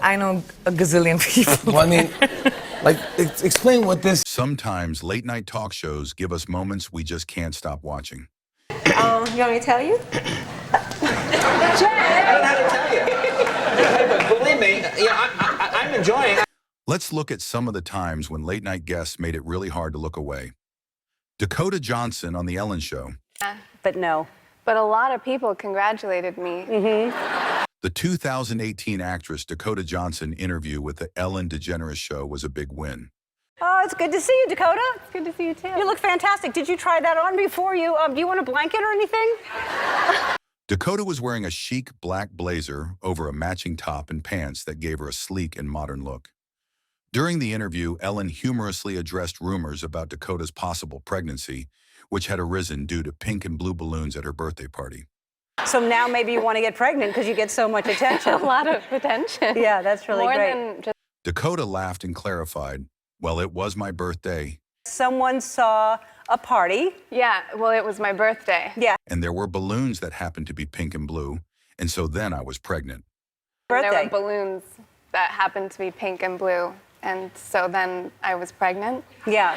I know a gazillion people. Well, I mean, like, explain what this... Sometimes late-night talk shows give us moments we just can't stop watching. You want me to tell you? I don't know how to tell you. But believe me, I'm enjoying it. Let's look at some of the times when late-night guests made it really hard to look away. Dakota Johnson on The Ellen Show. But no. But a lot of people congratulated me. The 2018 actress Dakota Johnson interview with the Ellen DeGeneres Show was a big win. Oh, it's good to see you, Dakota. It's good to see you too. You look fantastic. Did you try that on before you, do you want a blanket or anything? Dakota was wearing a chic black blazer over a matching top and pants that gave her a sleek and modern look. During the interview, Ellen humorously addressed rumors about Dakota's possible pregnancy, which had arisen due to pink and blue balloons at her birthday party. So now maybe you want to get pregnant because you get so much attention. A lot of attention. Yeah, that's really More great. than just... Dakota laughed and clarified, "Well, it was my birthday." Someone saw a party. Yeah, well, it was my birthday. Yeah. And there were balloons that happened to be pink and blue, and so then I was pregnant. Birthday. There were balloons that happened to be pink and blue, and so then I was pregnant. Yeah.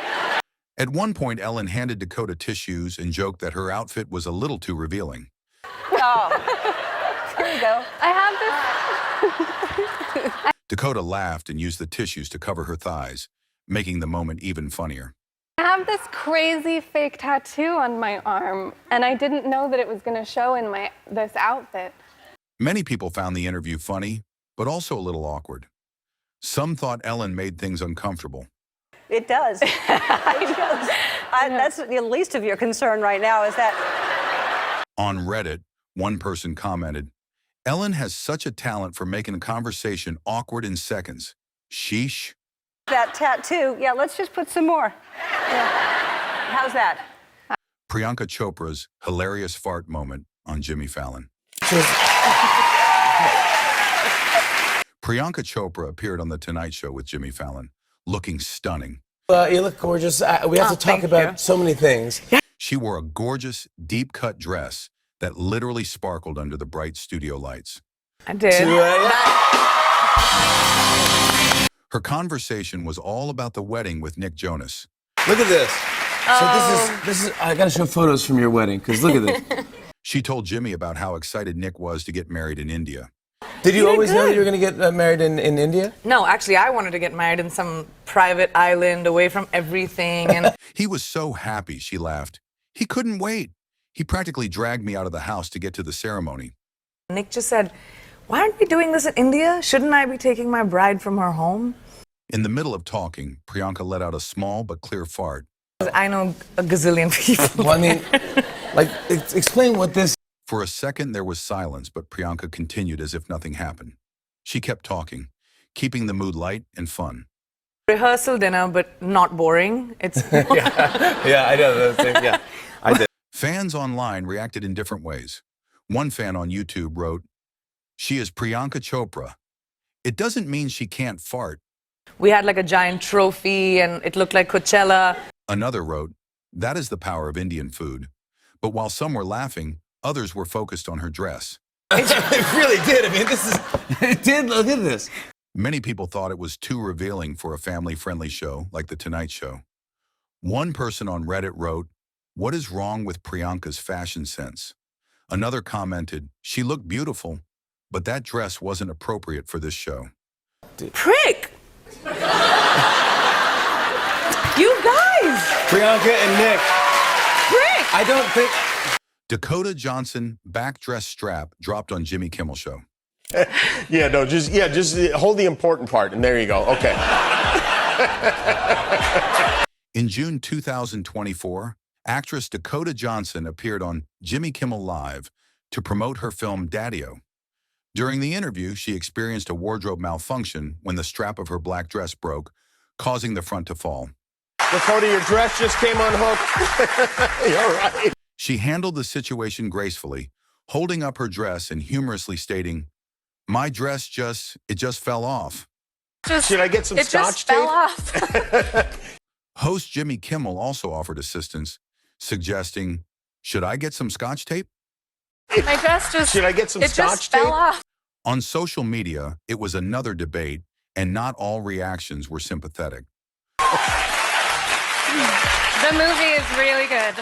At one point, Ellen handed Dakota tissues and joked that her outfit was a little too revealing. Oh. Here you go. I have this. Dakota laughed and used the tissues to cover her thighs, making the moment even funnier. I have this crazy fake tattoo on my arm, and I didn't know that it was going to show in this outfit. Many people found the interview funny, but also a little awkward. Some thought Ellen made things uncomfortable. It does. It does. That's the least of your concern right now is that... On Reddit, one person commented, "Ellen has such a talent for making a conversation awkward in seconds. Sheesh." That tattoo, yeah, let's just put some more. Yeah. How's that? Priyanka Chopra's hilarious fart moment on Jimmy Fallon. Priyanka Chopra appeared on The Tonight Show with Jimmy Fallon, looking stunning. You look gorgeous. We have to talk about so many things. She wore a gorgeous, deep-cut dress that literally sparkled under the bright studio lights. I did. Her conversation was all about the wedding with Nick Jonas. Look at this. So this is. I gotta show photos from your wedding because look at this. She told Jimmy about how excited Nick was to get married in India. Did you always know that you were gonna get married in India? No, actually, I wanted to get married in some private island away from everything. And He was so happy, she laughed. He couldn't wait. He practically dragged me out of the house to get to the ceremony. Nick just said, "Why aren't we doing this in India? Shouldn't I be taking my bride from her home?" In the middle of talking, Priyanka let out a small but clear fart. I know a gazillion people. Well, I mean, like, explain what this... For a second, there was silence, but Priyanka continued as if nothing happened. She kept talking, keeping the mood light and fun. Rehearsal dinner, but not boring. It's Yeah, I know. Yeah, I did. Fans online reacted in different ways. One fan on YouTube wrote, "She is Priyanka Chopra. It doesn't mean she can't fart." We had like a giant trophy, and it looked like Coachella. Another wrote, "That is the power of Indian food." But while some were laughing, others were focused on her dress. It really did. I mean, it did. Look at this. Many people thought it was too revealing for a family-friendly show like The Tonight Show. One person on Reddit wrote, "What is wrong with Priyanka's fashion sense?" Another commented, "She looked beautiful, but that dress wasn't appropriate for this show." Prick! You guys! Priyanka and Nick. Prick! I don't think... Dakota Johnson back dress strap dropped on Jimmy Kimmel Show. Just hold the important part, and there you go. Okay. In June 2024, actress Dakota Johnson appeared on Jimmy Kimmel Live to promote her film Daddy-O. During the interview, she experienced a wardrobe malfunction when the strap of her black dress broke, causing the front to fall. Dakota, your dress just came unhooked. You're right. She handled the situation gracefully, holding up her dress and humorously stating, "My dress just fell off." Should I get some scotch tape? It just fell off. Host Jimmy Kimmel also offered assistance, suggesting, "Should I get some scotch tape?" My dress just... Should I get some It scotch just tape? fell off. On social media, it was another debate, and not all reactions were sympathetic. The movie is really good.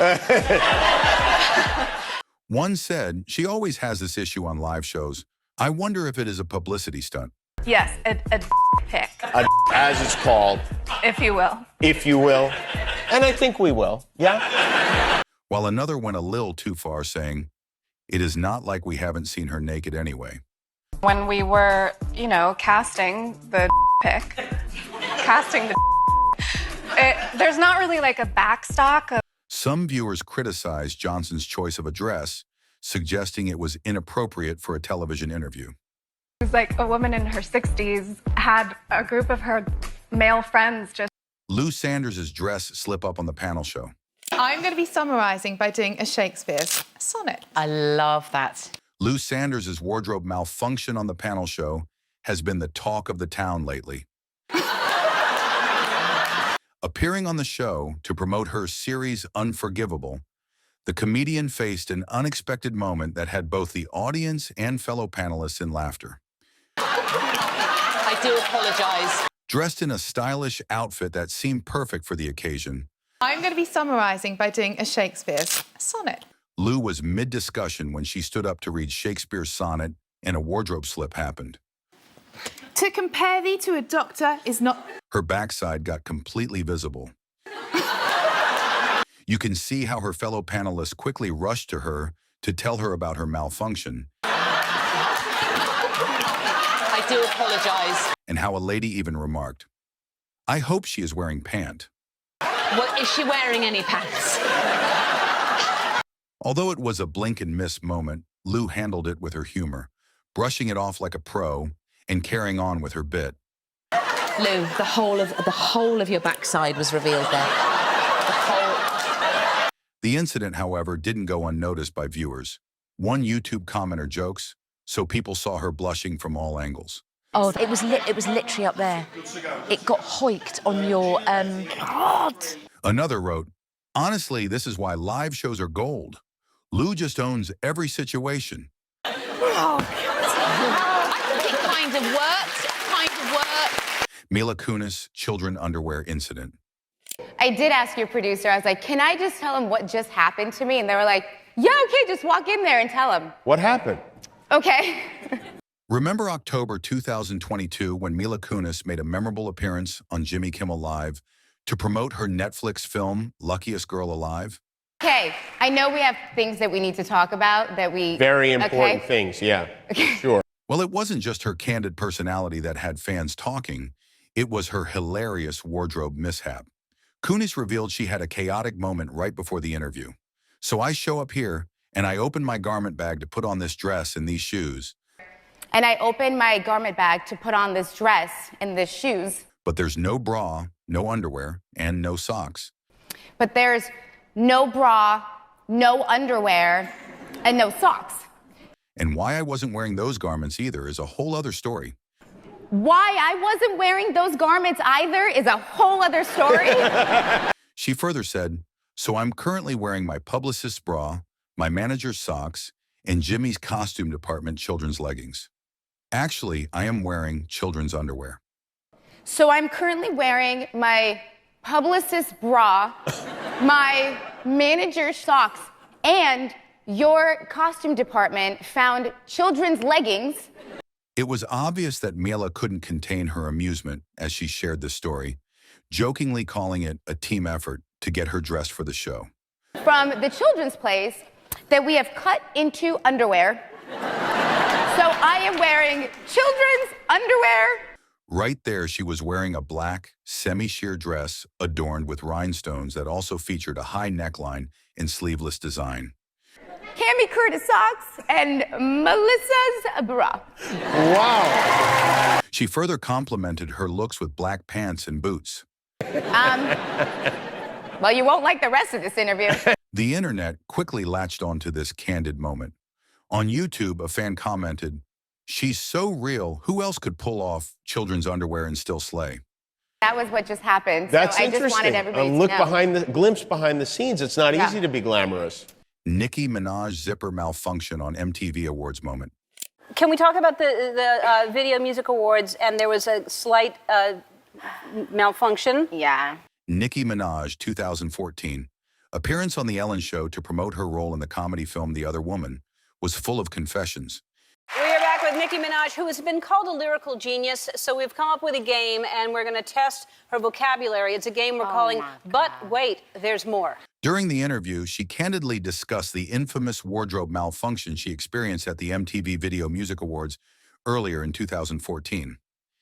One said, she always has this issue on live shows. I wonder if it is a publicity stunt. Yes, a pick, As it's called, if you will. if you will. And I think we will. Yeah? While another went a little too far, saying, it is not like we haven't seen her naked anyway. When we were, casting the pick, there's not really like a backstock of. Some viewers criticized Johnson's choice of a dress, suggesting it was inappropriate for a television interview. It was like a woman in her 60s had a group of her male friends just. Lou Sanders' dress slip up on the panel show. I'm going to be summarising by doing a Shakespeare's sonnet. I love that. Lou Sanders' wardrobe malfunction on the panel show has been the talk of the town lately. Appearing on the show to promote her series Unforgettable, the comedian faced an unexpected moment that had both the audience and fellow panelists in laughter. I do apologise. Dressed in a stylish outfit that seemed perfect for the occasion, I'm going to be summarising by doing a Shakespeare's sonnet. Lou was mid-discussion when she stood up to read Shakespeare's sonnet and a wardrobe slip happened. To compare thee to a doctor is not... Her backside got completely visible. You can see how her fellow panelists quickly rushed to her to tell her about her malfunction. I do apologise. And how a lady even remarked, I hope she is wearing pant. Well, is she wearing any pants? Although it was a blink and miss moment, Lou handled it with her humor, brushing it off like a pro and carrying on with her bit. Lou, the whole of your backside was revealed there. The whole. The incident, however, didn't go unnoticed by viewers. One YouTube commenter jokes, so people saw her blushing from all angles. Oh, it was literally up there. It got hoiked on your God. Another wrote, honestly, this is why live shows are gold. Lou just owns every situation. I think it kind of worked. Mila Kunis, children underwear incident. I did ask your producer, I was like, can I just tell him what just happened to me? And they were like, yeah, okay, just walk in there and tell him. What happened? Okay. Remember October 2022 when Mila Kunis made a memorable appearance on Jimmy Kimmel Live to promote her Netflix film, Luckiest Girl Alive? Okay, I know we have things that we need to talk about that we... Very important things, yeah, sure. Well, it wasn't just her candid personality that had fans talking. It was her hilarious wardrobe mishap. Kunis revealed she had a chaotic moment right before the interview. So I show up here, and I open my garment bag to put on this dress and these shoes. And I open my garment bag to put on this dress and these shoes. But there's no bra, no underwear, and no socks. But there's no bra, no underwear, and no socks. And why I wasn't wearing those garments either is a whole other story. Why I wasn't wearing those garments either is a whole other story. She further said, so I'm currently wearing my publicist's bra, my manager's socks, and Jimmy's costume department children's leggings. Actually, I am wearing children's underwear. So I'm currently wearing my publicist's bra, my manager's socks, and your costume department found children's leggings. It was obvious that Mila couldn't contain her amusement as she shared the story, jokingly calling it a team effort to get her dressed for the show. From the children's place that we have cut into underwear. So I am wearing children's underwear. Right there, she was wearing a black, semi-sheer dress adorned with rhinestones that also featured a high neckline and sleeveless design. Cammy Curtis socks and Melissa's bra. Wow. She further complimented her looks with black pants and boots. Well, you won't like the rest of this interview. The internet quickly latched onto this candid moment. On YouTube, a fan commented, she's so real, who else could pull off children's underwear and still slay? That was what just happened. That's so interesting. I just wanted everybody to look know. Glimpse behind the scenes. It's not easy to be glamorous. Nicki Minaj zipper malfunction on MTV Awards moment. Can we talk about the Video Music Awards? And there was a slight malfunction. Yeah. Nicki Minaj, 2014. Appearance on The Ellen Show to promote her role in the comedy film The Other Woman was full of confessions. We are back with Nicki Minaj, who has been called a lyrical genius. So we've come up with a game, and we're going to test her vocabulary. It's a game we're calling But Wait, There's More. During the interview, she candidly discussed the infamous wardrobe malfunction she experienced at the MTV Video Music Awards earlier in 2014.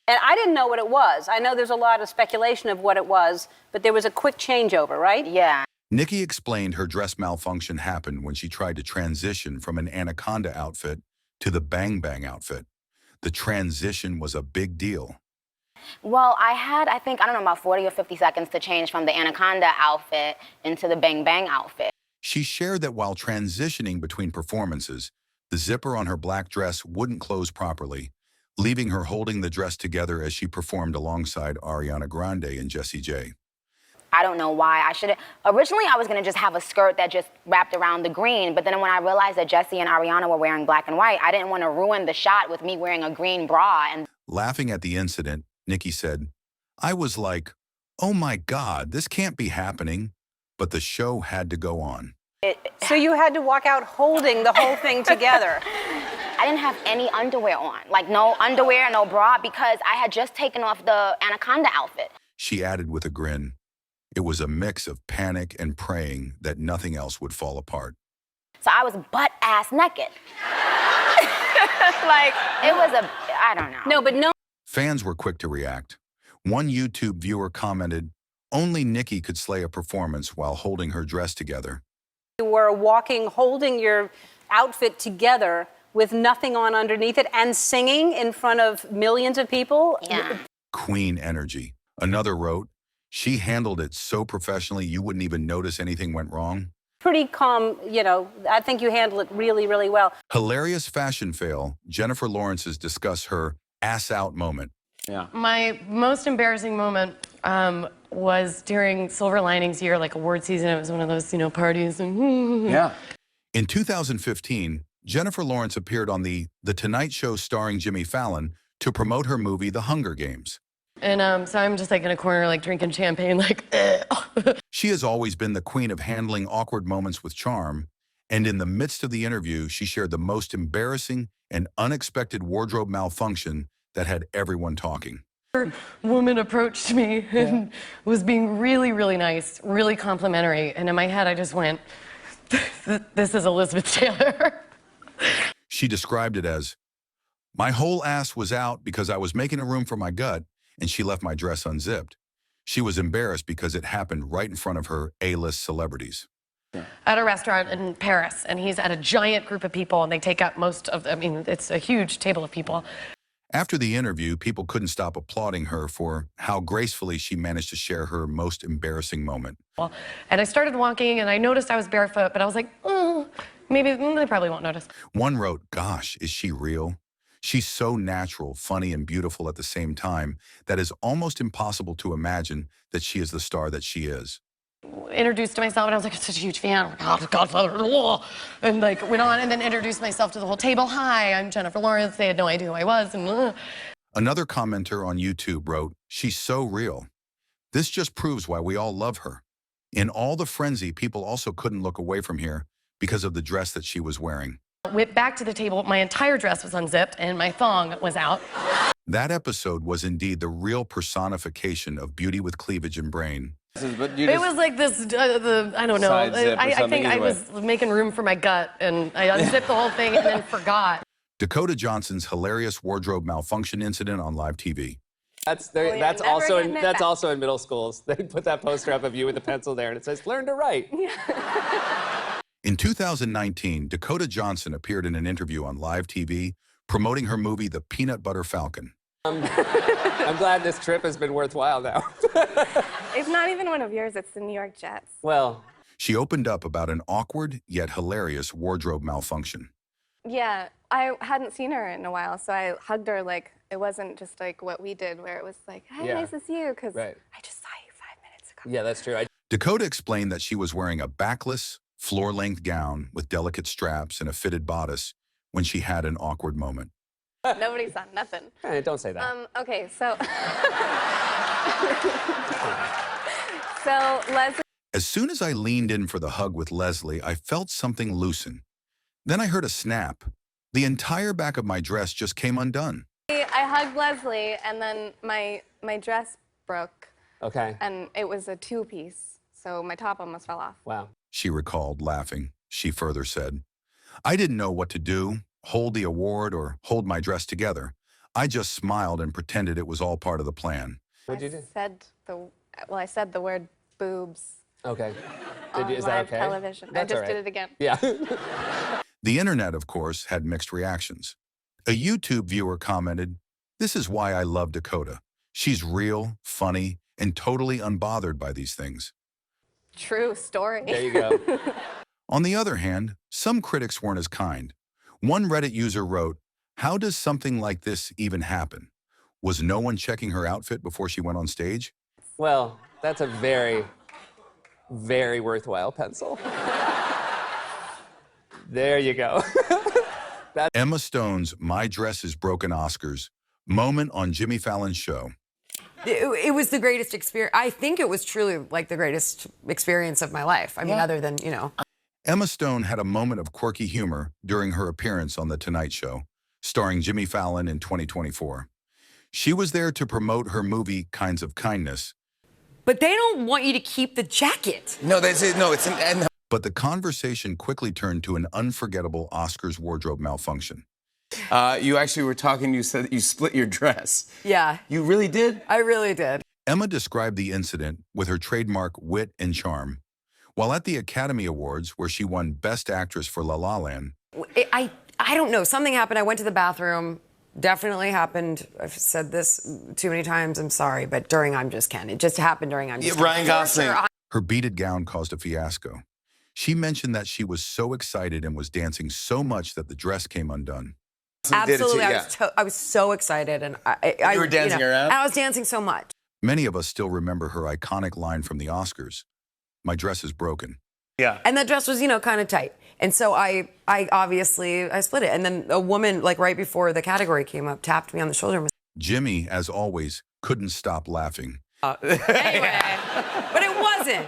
And I didn't know what it was. I know there's a lot of speculation of what it was, but there was a quick changeover, right? Yeah. Nicki explained her dress malfunction happened when she tried to transition from an anaconda outfit to the Bang Bang outfit. The transition was a big deal. Well, I had, I think, I don't know, about 40 or 50 seconds to change from the anaconda outfit into the Bang Bang outfit. She shared that while transitioning between performances, the zipper on her black dress wouldn't close properly, leaving her holding the dress together as she performed alongside Ariana Grande and Jessie J. I don't know why. Originally, I was going to just have a skirt that just wrapped around the green, but then when I realized that Jessie and Ariana were wearing black and white, I didn't want to ruin the shot with me wearing a green bra. And laughing at the incident, Nicki said, "I was like, oh my God, this can't be happening," but the show had to go on. So you had to walk out holding the whole thing together. I didn't have any underwear on, like no underwear, no bra, because I had just taken off the anaconda outfit. She added with a grin, "It was a mix of panic and praying that nothing else would fall apart." So I was butt-ass naked. Like, it was I don't know. No, but no. Fans were quick to react. One YouTube viewer commented, "Only Nicki could slay a performance while holding her dress together." You were holding your outfit together with nothing on underneath it and singing in front of millions of people. Yeah. Queen energy. Another wrote, "She handled it so professionally you wouldn't even notice anything went wrong." Pretty calm, you know, I think you handled it really, really well. Hilarious fashion fail. Jennifer Lawrence's discuss her ass out moment. Yeah. My most embarrassing moment was during Silver Linings year, like award season. It was one of those, parties. And Yeah. In 2015, Jennifer Lawrence appeared on The Tonight Show starring Jimmy Fallon to promote her movie The Hunger Games. And so I'm just like in a corner, like drinking champagne, like. She has always been the queen of handling awkward moments with charm, and in the midst of the interview, she shared the most embarrassing and unexpected wardrobe malfunction that had everyone talking. Woman approached me and was being really, really nice, really complimentary, and in my head I just went, "This is Elizabeth Taylor." She described it as, "My whole ass was out because I was making a room for my gut, and she left my dress unzipped. She was embarrassed because it happened right in front of her A-list celebrities." At a restaurant in Paris, and he's at a giant group of people, and they take up it's a huge table of people. After the interview, people couldn't stop applauding her for how gracefully she managed to share her most embarrassing moment. And I started walking, and I noticed I was barefoot, but I was like, maybe they probably won't notice. One wrote, "Gosh, is she real? She's so natural, funny, and beautiful at the same time that it's almost impossible to imagine that she is the star that she is." Introduced myself, and I was like, I'm such a huge fan. Godfather, and like went on, and then introduced myself to the whole table. "Hi, I'm Jennifer Lawrence." They had no idea who I was. And Another commenter on YouTube wrote, "She's so real. This just proves why we all love her." In all the frenzy, people also couldn't look away from here because of the dress that she was wearing. went back to the table. My entire dress was unzipped, and my thong was out. That episode was indeed the real personification of beauty with cleavage and brain. It was like this, I don't know. I think I was making room for my gut, and I unzipped the whole thing and then forgot. Dakota Johnson's hilarious wardrobe malfunction incident on live TV. That's also in middle schools. They put that poster up of you with a pencil there, and it says, "Learn to write." In 2019, Dakota Johnson appeared in an interview on live TV promoting her movie, The Peanut Butter Falcon. I'm glad this trip has been worthwhile now. It's not even one of yours. It's the New York Jets. Well. She opened up about an awkward yet hilarious wardrobe malfunction. Yeah, I hadn't seen her in a while, so I hugged her like it wasn't just like what we did where it was like, hey, nice to see you, because I just saw you 5 minutes ago. Yeah, that's true. Dakota explained that she was wearing a backless, floor-length gown with delicate straps and a fitted bodice when she had an awkward moment. Nobody saw nothing. Hey, don't say that. Okay, so... so Leslie... As soon as I leaned in for the hug with Leslie, I felt something loosen. Then I heard a snap. The entire back of my dress just came undone. I hugged Leslie, and then my dress broke. Okay. And it was a two-piece, so my top almost fell off. Wow. She recalled, laughing. She further said, I didn't know what to do, hold the award or hold my dress together. I just smiled and pretended it was all part of the plan. What'd you do? I said the word boobs. Okay. Is that okay? Television. That's I just all right. did it again. Yeah. The internet, of course, had mixed reactions. A YouTube viewer commented, "This is why I love Dakota. She's real, funny, and totally unbothered by these things." True story. There you go. On the other hand, some critics weren't as kind. One Reddit user wrote, "How does something like this even happen? Was no one checking her outfit before she went on stage?" Well, that's a very, very worthwhile pencil. There you go. Emma Stone's My Dress is Broken Oscars moment on Jimmy Fallon's show. It was the greatest experience. I think it was truly like the greatest experience of my life. I mean, other than, you know. Emma Stone had a moment of quirky humor during her appearance on The Tonight Show, starring Jimmy Fallon in 2024. She was there to promote her movie Kinds of Kindness. But they don't want you to keep the jacket. No, that's it. No, it's an. But the conversation quickly turned to an unforgettable Oscars wardrobe malfunction. You actually were talking, you said that you split your dress. Yeah. You really did? I really did. Emma described the incident with her trademark wit and charm. While at the Academy Awards, where she won Best Actress for La La Land. I don't know. Something happened. I went to the bathroom. Definitely happened. I've said this too many times. I'm sorry. But during I'm Just Ken. It just happened during I'm Just Ken. Ryan Gosling. Her beaded gown caused a fiasco. She mentioned that she was so excited and was dancing so much that the dress came undone. Absolutely. I was so excited. And you were dancing around? I was dancing so much. Many of us still remember her iconic line from the Oscars, "My dress is broken." Yeah. And that dress was, you know, kind of tight. And so I obviously split it. And then a woman, like right before the category came up, tapped me on the shoulder and was... Jimmy, as always, couldn't stop laughing. Anyway, but it wasn't.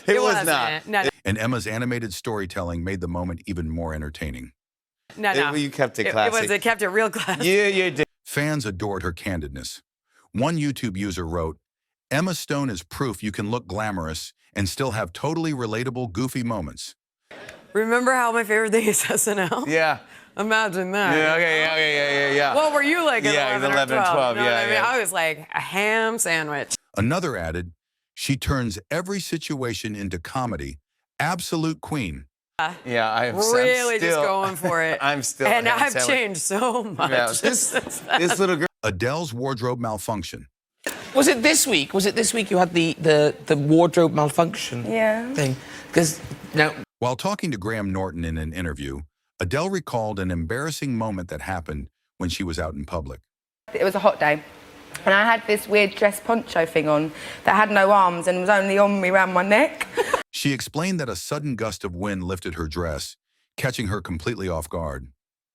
It was not. No. And Emma's animated storytelling made the moment even more entertaining. No. You kept it classy. It kept it real classy. Yeah, you did. Fans adored her candidness. One YouTube user wrote, "Emma Stone is proof you can look glamorous and still have totally relatable, goofy moments." Remember how my favorite thing is SNL? Yeah. Imagine that. Yeah, okay, yeah. What were you like at 11 or 12? 12, You know what I mean? yeah. I was like a ham sandwich. Another added, "She turns every situation into comedy. Absolute queen." Yeah, I'm really still, just going for it. I'm still. And I've changed so much. Yeah, this little girl. Adele's wardrobe malfunction. Was it this week? Was it this week you had the wardrobe malfunction thing? Because now, While talking to Graham Norton in an interview, Adele recalled an embarrassing moment that happened when she was out in public. It was a hot day, and I had this weird dress poncho thing on that had no arms and was only on me around my neck. She explained that a sudden gust of wind lifted her dress, catching her completely off guard.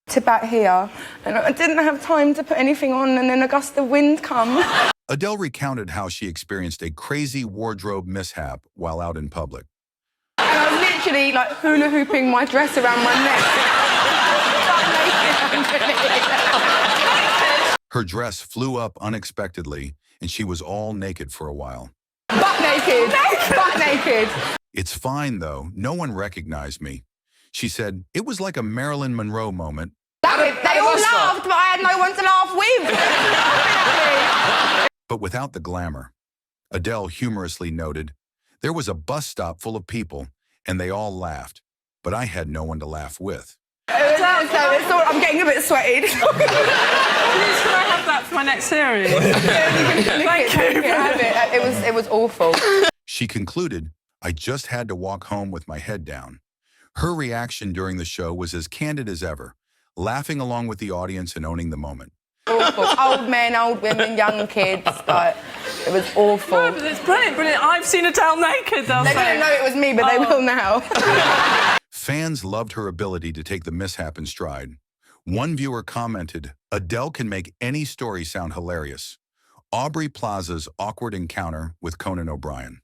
To about here, and I didn't have time to put anything on, and then a gust of wind come. Adele recounted how she experienced a crazy wardrobe mishap while out in public. And I was literally like hula hooping my dress around my neck. Her dress flew up unexpectedly, and she was all naked for a while. Butt naked. Butt naked. "It's fine, though. No one recognized me." She said, "It was like a Marilyn Monroe moment." They all laughed, but I had no one to laugh with. But without the glamour. Adele humorously noted, "There was a bus stop full of people, and they all laughed, but I had no one to laugh with." I'm getting a bit sweaty. Please, can I have that for my next series? Thank you. Have it. It was awful. She concluded, "I just had to walk home with my head down." Her reaction during the show was as candid as ever, laughing along with the audience and owning the moment. Awful. Old men, old women, young kids. Like, it was awful. No, but it's brilliant, brilliant. I've seen Adele naked. They're going to know it was me, but they will now. Fans loved her ability to take the mishap in stride. One viewer commented, Adele can make any story sound hilarious. Aubrey Plaza's awkward encounter with Conan O'Brien.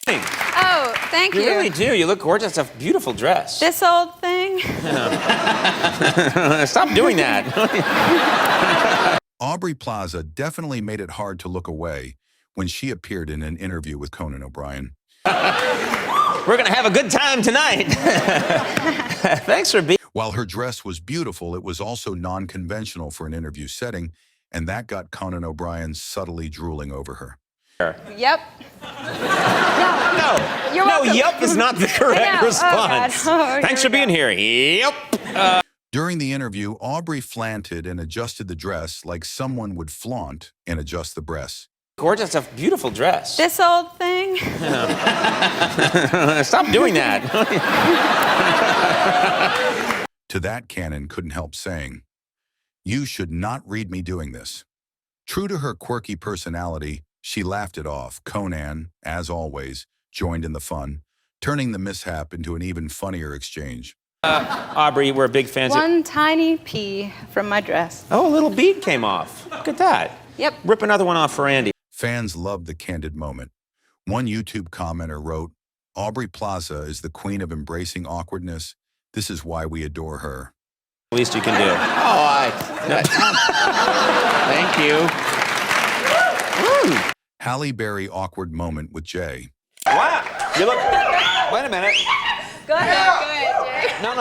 Oh, thank you. You really do. You look gorgeous. It's a beautiful dress. This old thing? Stop doing that. Aubrey Plaza definitely made it hard to look away when she appeared in an interview with Conan O'Brien. We're going to have a good time tonight. Thanks for being... While her dress was beautiful, it was also non-conventional for an interview setting, and that got Conan O'Brien subtly drooling over her. Yep. No, yep is not the correct response. Oh, Thanks for being here. Yep. During the interview, Aubrey flaunted and adjusted the dress like someone would flaunt and adjust the breasts. Gorgeous, a beautiful dress. This old thing? Stop doing that. To that, Cannon couldn't help saying, "You should not read me doing this." True to her quirky personality, she laughed it off. Conan, as always, joined in the fun, turning the mishap into an even funnier exchange. Aubrey, we're big fans of... One tiny pea from my dress. Oh, a little bead came off. Look at that. Yep. Rip another one off for Andy. Fans loved the candid moment. One YouTube commenter wrote, "Aubrey Plaza is the queen of embracing awkwardness. This is why we adore her." Least you can do. Thank you. Halle Berry awkward moment with Jay. Wow. You look... Wait a minute. Go ahead, Jay. No.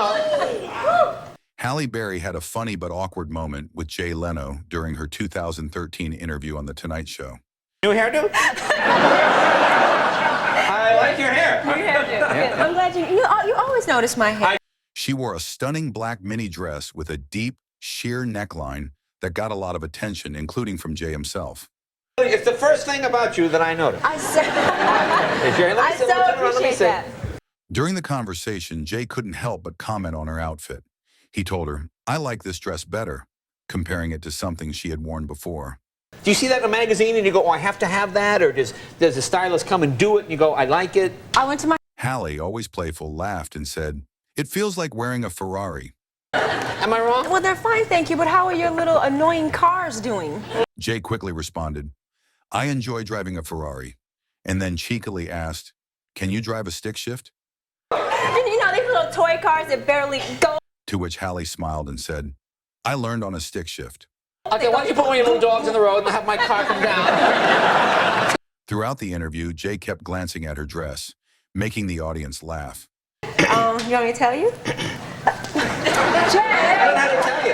Halle Berry had a funny but awkward moment with Jay Leno during her 2013 interview on The Tonight Show. New hairdo? I like your hair. I'm glad you always notice my hair. She wore a stunning black mini dress with a deep, sheer neckline that got a lot of attention, including from Jay himself. It's the first thing about you that I noticed. I so appreciate that. During the conversation, Jay couldn't help but comment on her outfit. He told her, "I like this dress better," comparing it to something she had worn before. Do you see that in a magazine and you go, "Oh, I have to have that," or does the stylist come and do it and you go, "I like it"? I went to my... Halle, always playful, laughed and said, "It feels like wearing a Ferrari." Am I wrong? Well, they're fine, thank you, but how are your little annoying cars doing? Jay quickly responded, "I enjoy driving a Ferrari," and then cheekily asked, "Can you drive a stick shift?" And you know, these little toy cars that barely go... To which Halle smiled and said, "I learned on a stick shift." Okay, why don't you put one of your little dogs in the road and have my car come down? Throughout the interview, Jay kept glancing at her dress, making the audience laugh. You want me to tell you? I don't know how to tell you.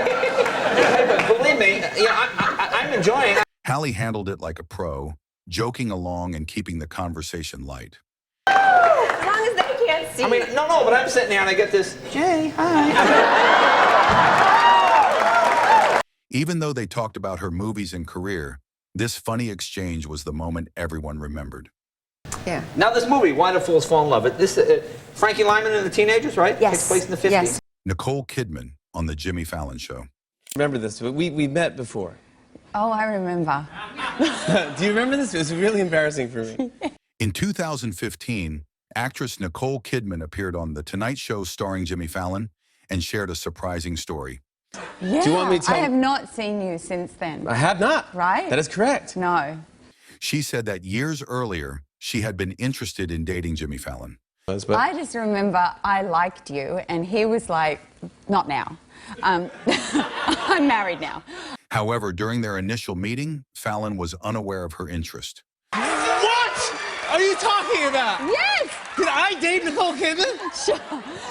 Hey, but believe me, I'm enjoying it. Halle handled it like a pro, joking along and keeping the conversation light. As long as they can't see. I mean, no, but I'm sitting there and I get this, "Jay, hi." Even though they talked about her movies and career, this funny exchange was the moment everyone remembered. Yeah. Now this movie, Why Do Fools Fall in Love? Frankie Lyman and the Teenagers, right? Yes. Takes place in the 50s. Yes. Nicole Kidman on The Jimmy Fallon Show. Remember this? We met before. Oh, I remember. Do you remember this? It was really embarrassing for me. In 2015, actress Nicole Kidman appeared on The Tonight Show starring Jimmy Fallon and shared a surprising story. Yeah, Do you want me to tell... I have not seen you since then. I have not. Right? That is correct. No. She said that years earlier, she had been interested in dating Jimmy Fallon. I just remember I liked you, and he was like, not now. I'm married now. However, during their initial meeting, Fallon was unaware of her interest. What are you talking about? Yes! Did I date Nicole Kidman? Sure.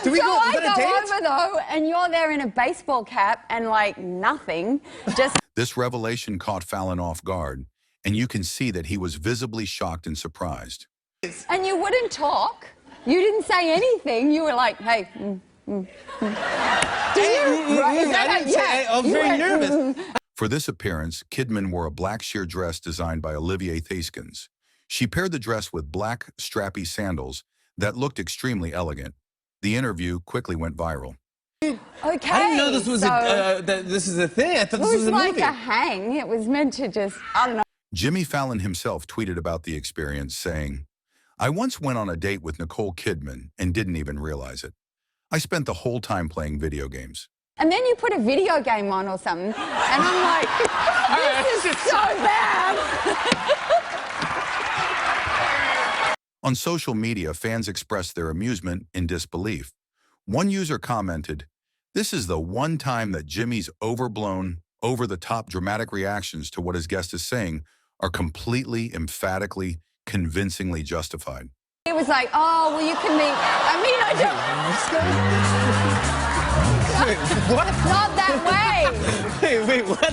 Do we so go, I was that a go date? over, though, and you're there in a baseball cap and, like, nothing. Just... This revelation caught Fallon off guard, and you can see that he was visibly shocked and surprised. And you wouldn't talk. You didn't say anything. You were like, hey, Did you? Right? I didn't say, I was very nervous. For this appearance, Kidman wore a black sheer dress designed by Olivier Thaiskens. She paired the dress with black, strappy sandals that looked extremely elegant. The interview quickly went viral. Okay. I didn't know this was this is a thing. I thought this was a movie. It was like a hang. It was meant to just, I don't know. Jimmy Fallon himself tweeted about the experience, saying, "I once went on a date with Nicole Kidman and didn't even realize it. I spent the whole time playing video games." And then you put a video game on or something, and I'm like, this is so bad. On social media, fans expressed their amusement in disbelief. One user commented, "This is the one time that Jimmy's overblown, over-the-top dramatic reactions to what his guest is saying are completely, emphatically, convincingly justified." He was like, oh, well, you can meet... I mean, I don't... Wait, what? Not that way. Wait, what?